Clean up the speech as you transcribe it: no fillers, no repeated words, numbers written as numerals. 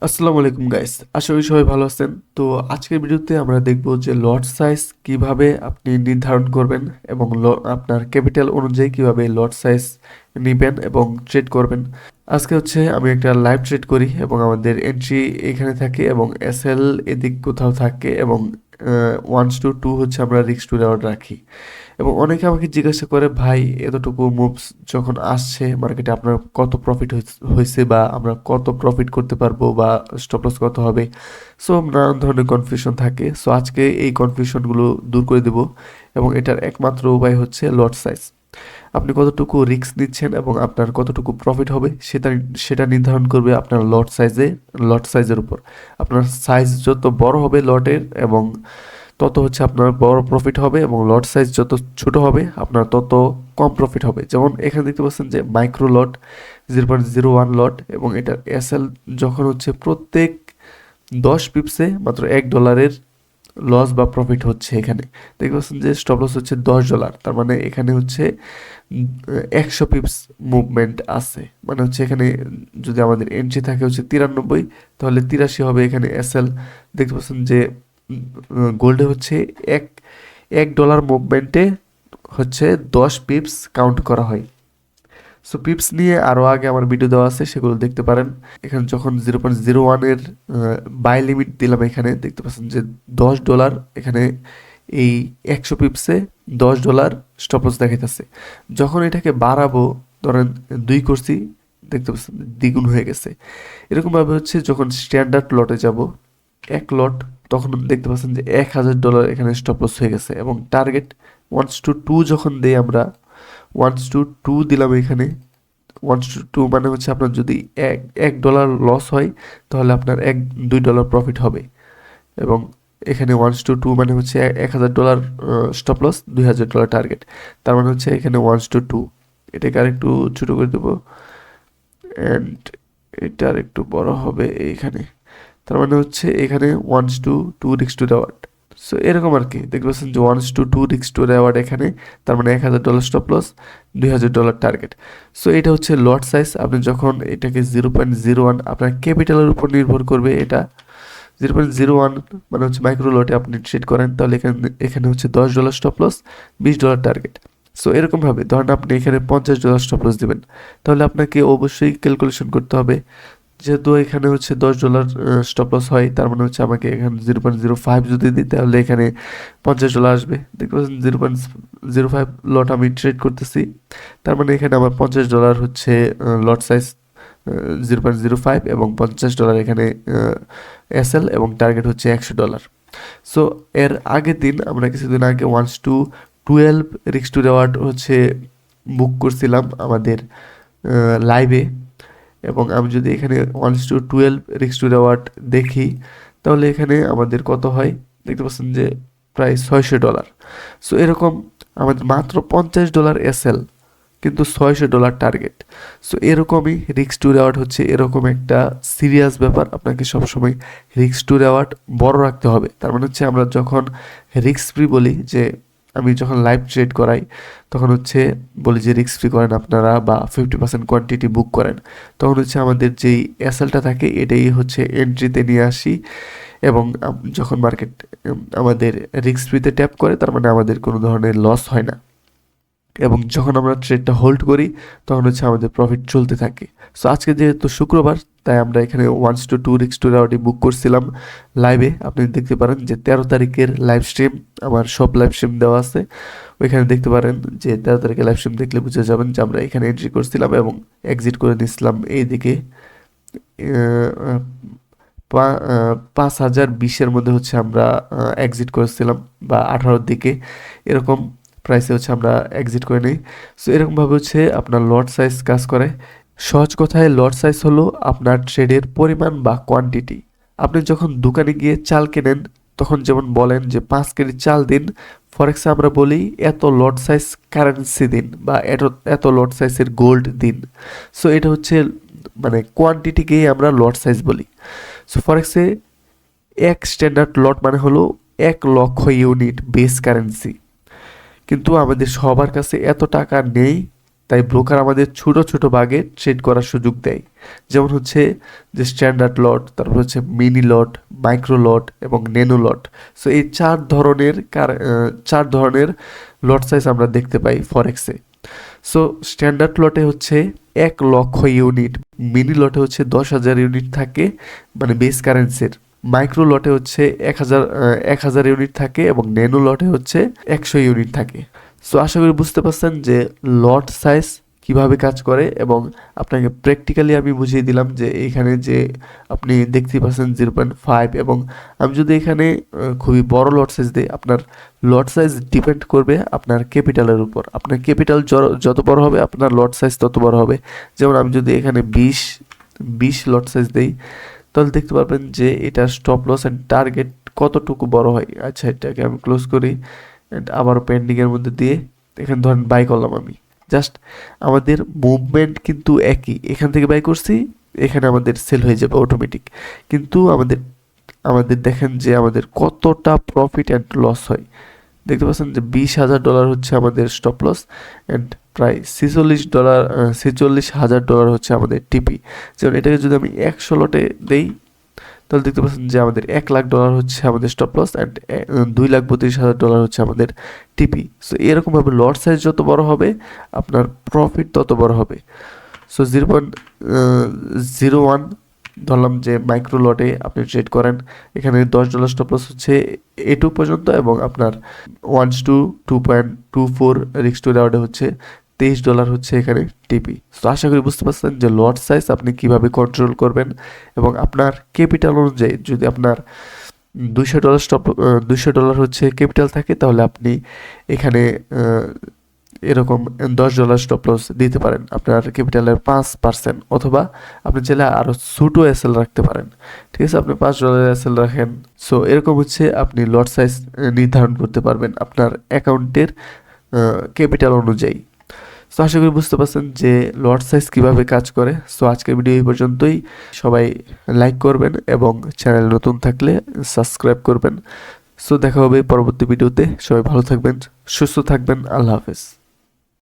আসসালামু আলাইকুম গাইস, আশা করি সবাই ভালো আছেন। তো আজকের ভিডিওতে আমরা দেখব যে লট সাইজ কিভাবে আপনি নির্ধারণ করবেন এবং আপনার ক্যাপিটাল অনুযায়ী কিভাবে লট সাইজ নেবেন এবং ট্রেড করবেন। আজকে হচ্ছে আমি একটা লাইভ ট্রেড করি এবং আমাদের এন্ট্রি এখানে থাকে এবং এসএল এদিক কোথাও থাকে এবং 1:2 হচ্ছে আমরা রিস্ক টু রেওয়ার্ড রাখি। এবং অনেকে আমাকে জিজ্ঞাসা করে, ভাই এতটুকু মুভস যখন আসছে মার্কেটে আপনার কত প্রফিট হয়েছে বা আমরা কত প্রফিট করতে পারবো বা স্টপ লস কত হবে। সো নানান ধরনের কনফিউশন থাকে। সো আজকে এই কনফিউশনগুলো দূর করে দেব এবং এটার একমাত্র উপায় হচ্ছে লট সাইজ। আপনি কতটুকু রিস্ক নিচ্ছেন এবং আপনার কতটুকু প্রফিট হবে সেটা সেটা নির্ধারণ করবে আপনার লট সাইজের উপর। আপনার সাইজ যত বড় হবে লটের এবং তত হচ্ছে আপনার বড় প্রফিট হবে এবং লট সাইজ যত ছোট হবে আপনার তত কম প্রফিট হবে। যেমন এখানে দেখতে পাচ্ছেন যে মাইক্রো লট 0.01 লট এবং এটার এসএল যখন হচ্ছে প্রত্যেক 10 পিপসে মাত্র $1 লস বা প্রফিট হচ্ছে। এখানে দেখতে পাচ্ছেন যে স্টপ লস হচ্ছে $10, তার মানে এখানে হচ্ছে 100 পিপস মুভমেন্ট আছে। মানে হচ্ছে এখানে যদি আমাদের এন্ট্রি থাকে হচ্ছে 93, তাহলে 83 হবে এখানে এসএল। দেখতে পাচ্ছেন যে গোল্ডে হচ্ছে এক এক ডলার মুভমেন্টে হচ্ছে 10 পিপস কাউন্ট করা হয়। সো পিপস নিয়ে আরও আগে আমার ভিডিও দেওয়া আছে, সেগুলো দেখতে পারেন। এখানে যখন 0.01-এর বাই লিমিট দিলাম, এখানে দেখতে পাচ্ছেন যে $10 এখানে এই 100 পিপসে $10 স্টপ লস দেখাইতেছে। যখন এটাকে বাড়াবো, ধরেন 2 করছি, দেখতে পাচ্ছেন দ্বিগুণ হয়ে গেছে। এরকমভাবে হচ্ছে যখন স্ট্যান্ডার্ড লটে যাব 1 লট, তখন দেখতে পাচ্ছেন যে $1000 এখানে স্টপ লস হয়ে গেছে এবং টার্গেট 1:2 যখন দেই আমরা 1:2 দিলাম এখানে। 1:2 মানে হচ্ছে আপনার যদি $1 লস হয় তাহলে আপনার $2 প্রফিট হবে এবং এখানে 1:2 মানে হচ্ছে $1000 স্টপ লস, $2000 টার্গেট। তার মানে হচ্ছে এখানে 1:2। এটাকে আর একটু ছোটো করে দেবো অ্যান্ড এটা আর একটু বড় হবে এইখানে। তার মানে হচ্ছে এখানে 1:2 রিস্ক টু রেওয়ার্ড। সো এরকম আর কি দেখতে পাচ্ছেন যে 1:2 রিস্ক টু রেওয়ার্ড এখানে। তার মানে $1000 স্টপ লস, $2000 টার্গেট। সো এটা হচ্ছে লট সাইজ। আপনি যখন এটাকে 0.01 আপনার ক্যাপিটালের উপর নির্ভর করবে। এটা 0.01 মানে হচ্ছে মাইক্রো লটে আপনি ট্রেড করেন, তাহলে এখানে এখানে হচ্ছে $10 স্টপ লস, $20 টার্গেট। সো এরকমভাবে ধরেন আপনি এখানে $50 স্টপ লস দেবেন, তাহলে আপনাকে অবশ্যই ক্যালকুলেশন করতে হবে। যেহেতু এখানে হচ্ছে $10 স্টপ লস হয়, তার মানে হচ্ছে আমাকে এখানে 0.05 যদি দিই তাহলে এখানে $50 আসবে। দেখতে পাচ্ছেন 0.05 লট আমি ট্রেড করতেছি, তার মানে এখানে আমার $50 হচ্ছে লট সাইজ 0.05 এবং $50 এখানে এসএল এবং টার্গেট হচ্ছে $100। সো এর আগের দিন আমরা কিছুদিন আগে 1:12 রিস্ক টু রেওয়ার্ড হচ্ছে বুক করছিলাম আমাদের লাইভে। এবং আমি যদি এখানে 1:12 রিস্ক টু রেওয়ার্ড দেখি, তাহলে এখানে আমাদের কত হয় দেখতে পাচ্ছেন যে প্রায় $600। সো এরকম আমাদের মাত্র $50 এসএল কিন্তু $600 টার্গেট। সো এরকমই রিস্ক টু রেওয়ার্ড হচ্ছে এরকম একটা সিরিয়াস ব্যাপার। আপনাকে সবসময় রিস্ক টু রেওয়ার্ড বড় রাখতে হবে। তার মানে হচ্ছে আমরা যখন রিস্ক ফ্রি বলি, যে আমি যখন লাইভ ট্রেড করাই তখন হচ্ছে বলি যে রিস্ক ফ্রি করেন আপনারা বা 50% কোয়ান্টিটি বুক করেন, তখন হচ্ছে আমাদের যেই এসএলটা থাকে এটাই হচ্ছে এন্ট্রিতে নিয়ে আসি এবং যখন মার্কেট আমাদের রিস্ক ফ্রিতে ট্যাপ করে তার মানে আমাদের কোনো ধরনের লস হয় না। এবং যখন আমরা ট্রেডটা হোল্ড করি তখন হচ্ছে আমাদের প্রফিট চলতে থাকে। সো আজকে যেহেতু শুক্রবার, তাই আমরা এখানে 1:2 রিস্ক টু রেওয়ার্ডে বুক করছিলাম লাইভে। আপনি দেখতে পারেন যে 13 তারিখের লাইভ স্ট্রিম, আমার সব লাইভ স্ট্রিম দেওয়া আছে ওইখানে দেখতে পারেন। যে 13 তারিখের লাইভ স্ট্রিম দেখলে বুঝে যাবেন যে আমরা এখানে এন্ট্রি করছিলাম এবং এক্সিট করে নিয়েছিলাম এইদিকে 5,020-এর মধ্যে হচ্ছে আমরা এক্সিট করেছিলাম বা 18-র দিকে এরকম প্রাইসে হচ্ছে আমরা এক্সিট করে নিই। সো এরকমভাবে হচ্ছে আপনার লট সাইজ কাজ করে। সহজ কথায় লট সাইজ হলো আপনার ট্রেডের পরিমাণ বা কোয়ান্টিটি। আপনি যখন দোকানে গিয়ে চাল কেনেন তখন যেমন বলেন যে 5 কেজি চাল দিন, ফরেক্সে আমরা বলি এত লট সাইজ কারেন্সি দিন বা এত লট সাইজের গোল্ড দিন। সো এটা হচ্ছে মানে কোয়ান্টিটিকেই আমরা লট সাইজ বলি। সো ফরেক্সে এক স্ট্যান্ডার্ড লট মানে হলো 1 লক্ষ ইউনিট বেস কারেন্সি। কিন্তু আমাদের সবার কাছে এত টাকা নেই তাই ব্রোকার আমাদের ছোট ছোট ভাগে ট্রেড করার সুযোগ দেয়। যেমন হচ্ছে যে স্ট্যান্ডার্ড লট, তারপর হচ্ছে মিনি লট, মাইক্রো লট এবং ন্যানো লট। সো এই চার ধরনের লট সাইজ আমরা দেখতে পাই ফরেক্সে। সো স্ট্যান্ডার্ড লটে হচ্ছে 1,00,000 ইউনিট, মিনি লটে হচ্ছে 10,000 ইউনিট থাকে মানে বেস কারেন্সির, মাইক্রো লটে হচ্ছে 1,000 ইউনিট থাকে এবং ন্যানো লটে হচ্ছে 100 ইউনিট থাকে। সো আশা করি বুঝতে পারছেন যে লট সাইজ কিভাবে কাজ করে, এবং আপনাকে প্র্যাকটিক্যালি আমি বুঝিয়ে দিলাম যে এখানে যে আপনি দেখতেই পাচ্ছেন 0.5, এবং আমি যদি এখানে খুবই বড় লট সাইজ দিই, আপনার লট সাইজ ডিপেন্ড করবে আপনার ক্যাপিটালের উপর। আপনার ক্যাপিটাল যত বড় হবে আপনার লট সাইজ তত বড় হবে। যেমন আমি যদি এখানে 20 লট সাইজ দিই, তাহলে দেখতে পারবেন যে এটা স্টপ লস অ্যান্ড টার্গেট কতটুকু বড় হয়। আচ্ছা, এটাকে আমি ক্লোজ করি অ্যান্ড আবার পেন্ডিংয়ের মধ্যে দিয়ে এখানে ধরেন বাই করলাম আমি। জাস্ট আমাদের মুভমেন্ট কিন্তু একই, এখান থেকে বাই করছি, এখানে আমাদের সেল হয়ে যাবে অটোমেটিক। কিন্তু আমাদের দেখেন যে আমাদের কতটা প্রফিট অ্যান্ড লস হয়। দেখতে পাচ্ছেন যে $20,000 হচ্ছে আমাদের স্টপ লস অ্যান্ড প্রায় $46,000 হচ্ছে আমাদের টিপি। যেমন এটাকে যদি আমি 100 লটে দেই, তাহলে দেখতে পাচ্ছেন যে আমাদের $1,00,000 হচ্ছে আমাদের স্টপ লস অ্যান্ড $2,32,000 হচ্ছে আমাদের টিপি। সো এরকমভাবে লট সাইজ যত বড় হবে আপনার প্রফিট তত বড় হবে। সো 0.01 ধরলাম যে মাইক্রো লটে আপনি ট্রেড করেন, এখানে $10 স্টপ লস হচ্ছে A2 পর্যন্ত, এবং আপনার 2.24 রিস্ক টু রিওয়ার্ডে হচ্ছে $23 হচ্ছে এখানে টিপি। তো আশা করি বুঝতে পারছেন যে লট সাইজ আপনি কিভাবে কন্ট্রোল করবেন, এবং আপনার ক্যাপিটাল অনুযায়ী যদি আপনার $200 হচ্ছে ক্যাপিটাল থাকে, তাহলে আপনি এখানে এরকম $10 স্টপ লস দিতে পারেন আপনার ক্যাপিটালের 5%, অথবা আপনি চাইলে আরও ছোটো এসএল রাখতে পারেন। ঠিক আছে, আপনি $5 এসএল রাখেন। সো এরকম হচ্ছে আপনি লট সাইজ নির্ধারণ করতে পারবেন আপনার অ্যাকাউন্টের ক্যাপিটাল অনুযায়ী। সো আশা করি বুঝতে পারছেন যে লট সাইজ কীভাবে কাজ করে। সো আজকের ভিডিও এই পর্যন্তই। সবাই লাইক করবেন এবং চ্যানেল নতুন থাকলে সাবস্ক্রাইব করবেন। সো দেখা হবে পরবর্তী ভিডিওতে। সবাই ভালো থাকবেন, সুস্থ থাকবেন। আল্লাহ হাফেজ।